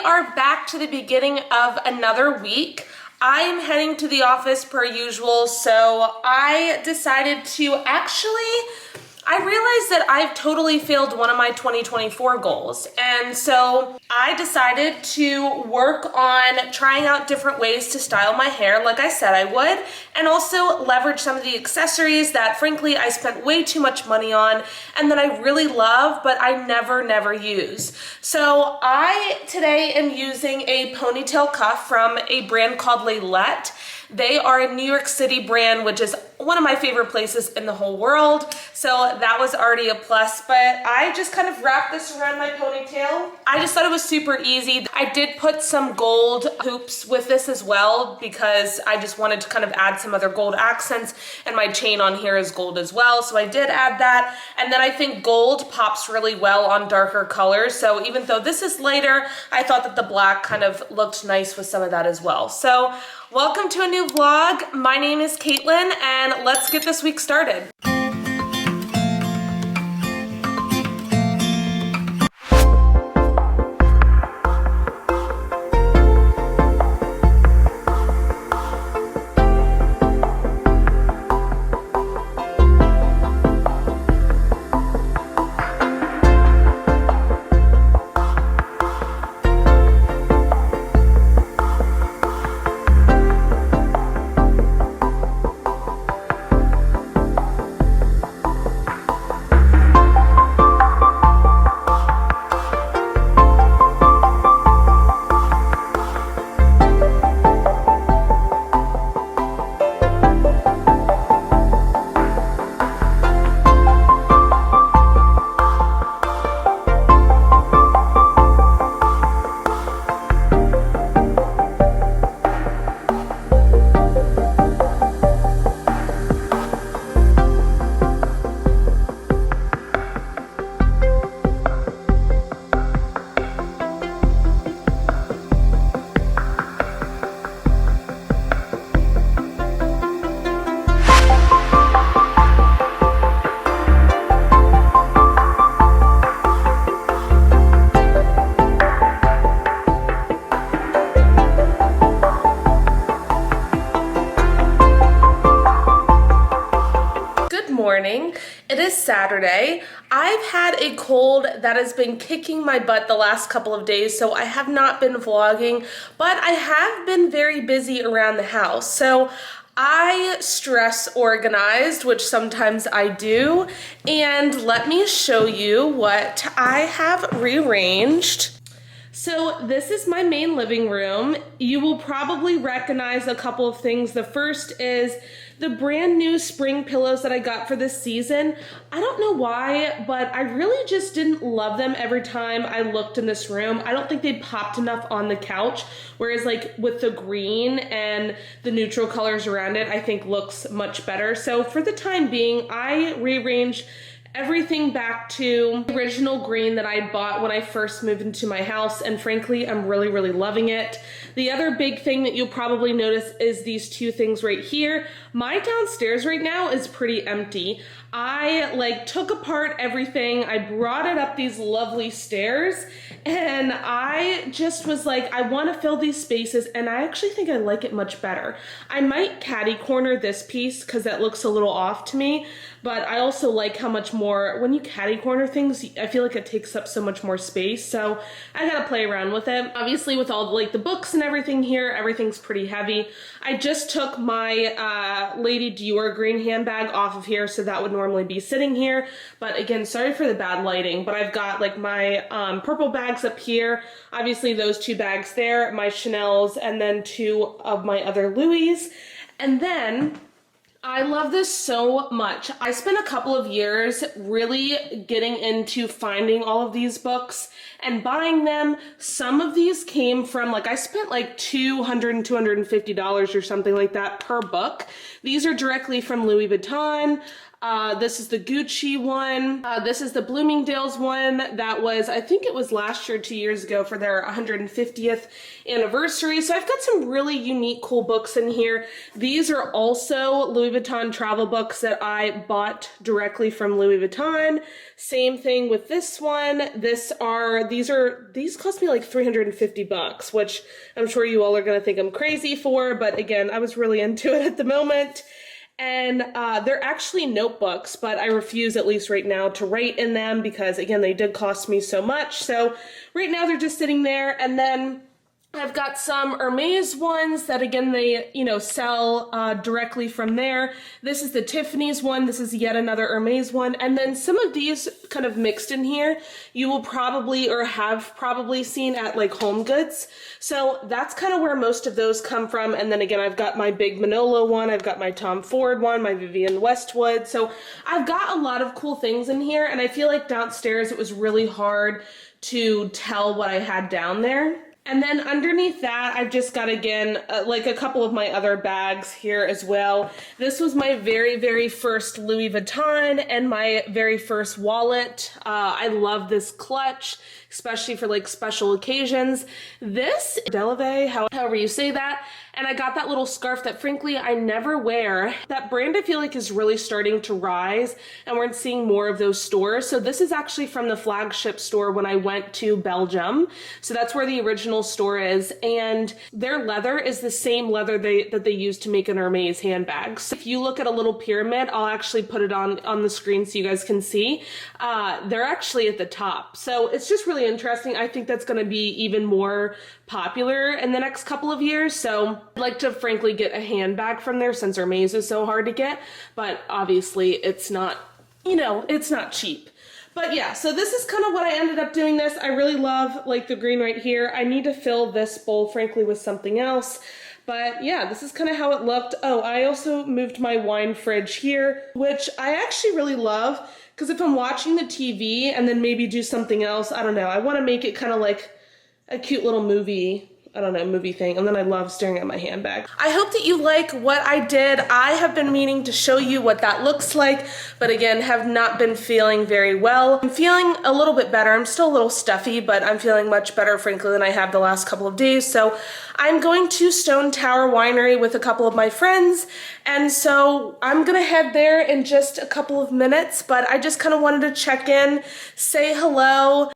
are back to the beginning of another week. I am heading to the office per usual, so I decided to I realized that I've totally failed one of my 2024 goals. And so I decided to work on trying out different ways to style my hair, like I said I would, and also leverage some of the accessories that frankly I spent way too much money on and that I really love, but I never use. So I today am using a ponytail cuff from a brand called Laylette. They are a New York City brand, which is one of my favorite places in the whole world. So that was already a plus, but I just kind of wrapped this around my ponytail. I just thought it was super easy. I did put some gold hoops with this as well because I just wanted to kind of add some other gold accents, and my chain on here is gold as well. So I did add that. And then I think gold pops really well on darker colors. So even though this is lighter, I thought that the black kind of looked nice with some of that as well. So welcome to a new vlog. My name is Caitlin, and let's get this week started. Morning. It is Saturday. I've had a cold that has been kicking my butt the last couple of days, so I have not been vlogging, but I have been very busy around the house. So I stress organized, which sometimes I do, and let me show you what I have rearranged. So this is my main living room. You will probably recognize a couple of things. The first is the brand new spring pillows that I got for this season. I don't know why, but I really just didn't love them every time I looked in this room. I don't think they popped enough on the couch, whereas like with the green and the neutral colors around it, I think looks much better. So for the time being, I rearranged everything back to the original green that I bought when I first moved into my house, and frankly, I'm really loving it. The other big thing that you'll probably notice is these two things right here. My downstairs right now is pretty empty. I took apart everything. I brought it up these lovely stairs, and I just was like, I want to fill these spaces, and I actually think I like it much better. I might catty corner this piece because that looks a little off to me, but I also like how much more, when you catty corner things, I feel like it takes up so much more space, so I gotta play around with it. Obviously with all the books and everything here, everything's pretty heavy. I just took my Lady Dior green handbag off of here, so that would normally be sitting here, but again, sorry for the bad lighting, but I've got my purple bags up here, obviously those two bags there, my Chanel's, and then two of my other Louis, and then I love this so much. I spent a couple of years really getting into finding all of these books and buying them. Some of these came from, I spent $200 and $250 or something like that per book. These are directly from Louis Vuitton. This is the Gucci one. This is the Bloomingdale's one that was, I think it was last year, 2 years ago for their 150th anniversary. So I've got some really unique, cool books in here. These are also Louis Vuitton travel books that I bought directly from Louis Vuitton. Same thing with this one. These cost me like $350, which I'm sure you all are going to think I'm crazy for, but again, I was really into it at the moment. And they're actually notebooks, but I refuse, at least right now, to write in them because, again, they did cost me so much. So right now they're just sitting there. And then I've got some Hermes ones that, again, they, sell directly from there. This is the Tiffany's one. This is yet another Hermes one. And then some of these kind of mixed in here, you will probably or have probably seen at like Home Goods. So that's kind of where most of those come from. And then again, I've got my big Manolo one. I've got my Tom Ford one, my Vivienne Westwood. So I've got a lot of cool things in here. And I feel like downstairs it was really hard to tell what I had down there. And then underneath that, I've just got, again, like a couple of my other bags here as well. This was my very, very first Louis Vuitton and my very first wallet. I love this clutch, especially for like special occasions. This Delvaux, however you say that. And I got that little scarf that frankly I never wear. That brand I feel like is really starting to rise and we're seeing more of those stores. So this is actually from the flagship store when I went to Belgium. So that's where the original store is. And their leather is the same leather that they use to make an Hermes handbag. So if you look at a little pyramid, I'll actually put it on the screen so you guys can see. They're actually at the top. So it's just really interesting. I think that's going to be even more popular in the next couple of years. So I'd like to frankly get a handbag from there since Hermes is so hard to get, but obviously it's not, it's not cheap. But yeah, so this is kind of what I ended up doing this. I really love like the green right here. I need to fill this bowl frankly with something else. But yeah, this is kind of how it looked. Oh, I also moved my wine fridge here, which I actually really love because if I'm watching the TV and then maybe do something else, I don't know, I want to make it kind of like a cute little movie, movie thing, and then I love staring at my handbag. I hope that you like what I did. I have been meaning to show you what that looks like, but again, have not been feeling very well. I'm feeling a little bit better. I'm still a little stuffy, but I'm feeling much better, frankly, than I have the last couple of days. So I'm going to Stone Tower Winery with a couple of my friends, and so I'm gonna head there in just a couple of minutes, but I just kind of wanted to check in, say hello.